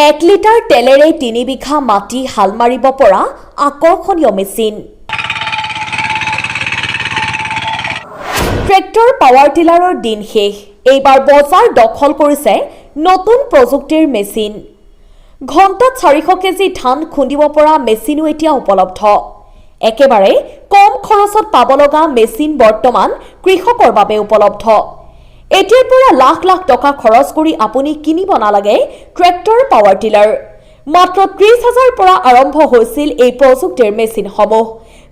1 litre তেলেৰে 3 বিঘা মাটি হাল মাৰিব পৰা আকৰ্ষণীয় মেচিন। ট্ৰেক্টৰ পাৱাৰ টিলাৰৰ দিন শেষ। এইবাৰ বজাৰ দখল কৰিছে নতুন প্ৰযুক্তিৰ মেচিন। ঘণ্টাত 400 কেজি ধান খুন্দিব পৰা মেচিনো এতিয়া উপলব্ধ। একেবাৰে কম খৰচত পাব লগা মেচিন বৰ্তমান কৃষকৰ বাবে উপলব্ধ। এতিয়াৰ পৰা লাখ লাখ টকা খৰচ কৰি আপুনি কিনিব নালাগে ট্ৰেক্টৰ পাৱাৰ টিলাৰ। মাত্ৰ 30,000 পৰা আৰম্ভ হৈছিল এই প্ৰযুক্তিৰ মেচিনসমূহ।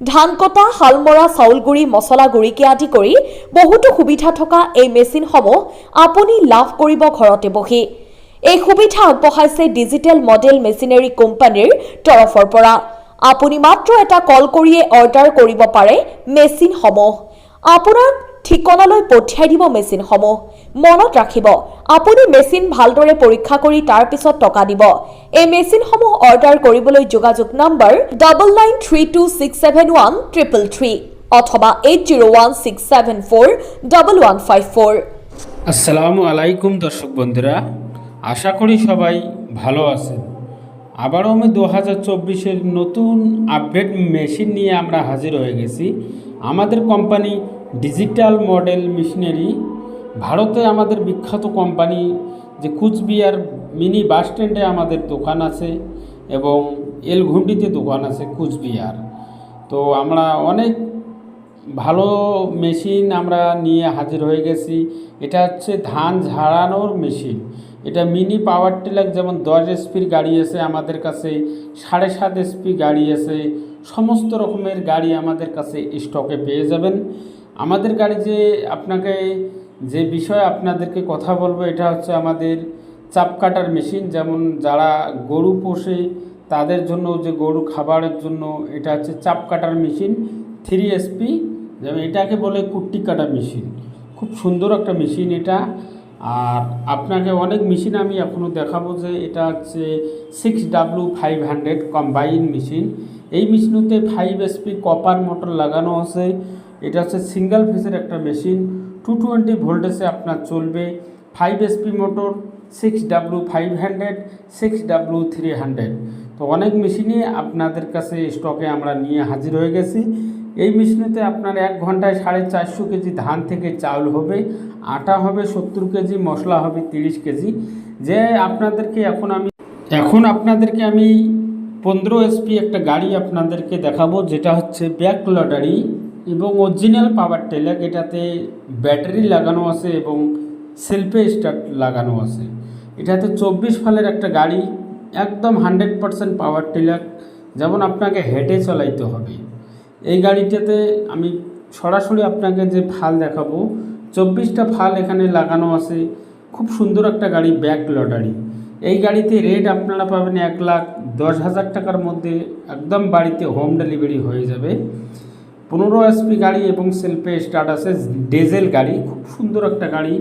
ধান কটা, হাল মৰা, চাউল গুড়ি, মছলা গুড়িকে আদি কৰি বহুতো সুবিধা থকা এই মেচিনসমূহ আপুনি লাভ কৰিব ঘৰতে বহি। এই সুবিধা আগবঢ়াইছে ডিজিটেল মডেল মেচিনাৰী কোম্পানীৰ তৰফৰ পৰা। আপুনি মাত্ৰ এটা কল কৰিয়ে অৰ্ডাৰ কৰিব পাৰে মেচিনসমূহ। আপোনাৰ ঠিকনালৈ পঠিয়াই দিব মেচিনসমূহ। মনত ৰাখিব, আপুনি মেচিন ভালদৰে পৰীক্ষা কৰি তাৰ পিছত টকা দিব। এই মেচিনসমূহ অৰ্ডাৰ কৰিবলৈ যোগাযোগ নম্বৰ 9932671333 অথবা 8016741154। আসসালামু আলাইকুম দর্শক বন্ধুরা, আশা করি সবাই ভালো আছেন। আবারও আমি 2024-এর নতুন আপডেট মেশিন নিয়ে আমরা হাজির হয়ে গেছি। আমাদের কোম্পানি ডিজিটাল মডেল মেশিনারি, ভারতে আমাদের বিখ্যাত কোম্পানি, যে কুচবিহার মিনি বাস স্ট্যান্ডে আমাদের দোকান আছে এবং এলঘুন্ডিতে দোকান আছে কুচবিহার। তো আমরা অনেক ভালো মেশিন আমরা নিয়ে হাজির হয়ে গেছি। এটা হচ্ছে ধান ঝাড়ানোর মেশিন। এটা মিনি পাওয়ার টিলার, যেমন 10 এসপির গাড়ি আছে আমাদের কাছে, 7.5 এসপি গাড়ি আছে, সমস্ত রকমের গাড়ি আমাদের কাছে স্টকে পেয়ে যাবেন। আমাদের গাড়ি যে বিষয়ে আপনাদেরকে কথা বলবো, এটা হচ্ছে আমাদের চাপ কাটার মেশিন। যেমন যারা গরু পোষে তাদের জন্য, যে গরু খাবারের জন্য, এটা হচ্ছে চাপ কাটার মেশিন 3 এসপি, যেমন এটাকে বলে কুট্টি কাটা মেশিন। খুব সুন্দর একটা মেশিন এটা। আর আপনাকে অনেক মেশিন আমি এখনও দেখাবো, যে এটা হচ্ছে 6W500 কম্বাইন মেশিন। এই মেশিনতে 5 এসপি কপার মোটর লাগানো আছে। এটা হচ্ছে সিঙ্গেল ফেসের একটা মেশিন, 220 ভোল্টেজে আপনার চলবে। 5 এসপি মোটর, 6W500, 6W300। তো অনেক মেশিনই আপনাদের কাছে স্টকে আমরা নিয়ে হাজির হয়ে গেছি। এই মেশিনেতে আপনার 1 ঘন্টায় 450 কেজি ধান থেকে চাউল হবে, আটা হবে 70 কেজি, মশলা হবে 30 কেজি। যে এখন আপনাদেরকে আমি 15 এসপি একটা গাড়ি আপনাদেরকে দেখাবো, যেটা হচ্ছে ব্যাক লডারি এবং অরিজিনাল পাওয়ার টেলার। এটাতে ব্যাটারি লাগানো আছে এবং সেলফে স্টার্ট লাগানো আছে। এটাতে 24 ফালের একটা গাড়ি, একদম 100% পাওয়ার টিলার, যেমন আপনাকে হেঁটে চালাইতে হবে। এই গাড়িটাতে আমি সরাসরি আপনাকে যে ফাল দেখাবো, 24টা ফাল এখানে লাগানো আছে। খুব সুন্দর একটা গাড়ি, ব্যাক লডারি। এই গাড়িতে রেট আপনারা পাবেন 1,10,000 টাকার মধ্যে, একদম বাড়িতে হোম ডেলিভারি হয়ে যাবে। 15 এসপি গাড়ি এবং সেলফে স্টার্ট আছে, ডিজেল গাড়ি, খুব সুন্দর একটা গাড়ি।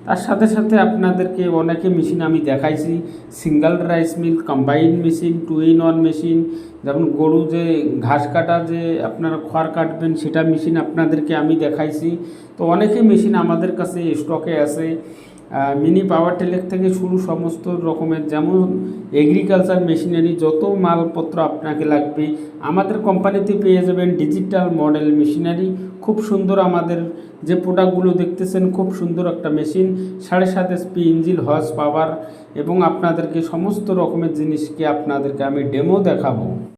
তার সাথে সাথে আপনাদেরকে অনেকে মেশিন আমি দেখাইছি, single rice mill, combine machine, 2-in-1 machine, যেমন গরু যে ঘাস কাটা, যে আপনারা খড় কাটবেন, সেটা মেশিন আপনাদেরকে আমি দেখাইছি। তো অনেকে মেশিন আমাদের কাছে স্টকে আছে, মিনি পাওয়ার টিলার থেকে শুরু সমস্ত রকমের, যেমন এগ্রিকালচার মেশিনারি, যত মালপত্র আপনাকে লাগবে আমাদের কোম্পানিতে পেয়ে যাবেন। ডিজিটাল মডেল মেশিনারি, খুব সুন্দর। আমাদের যে প্রোডাক্টগুলো দেখতেছেন, খুব সুন্দর একটা machine, 7.5 SP engine, horse power, এবং আপনাদেরকে সমস্ত রকমের জিনিসকে আপনাদেরকে আমি ডেমো দেখাবো।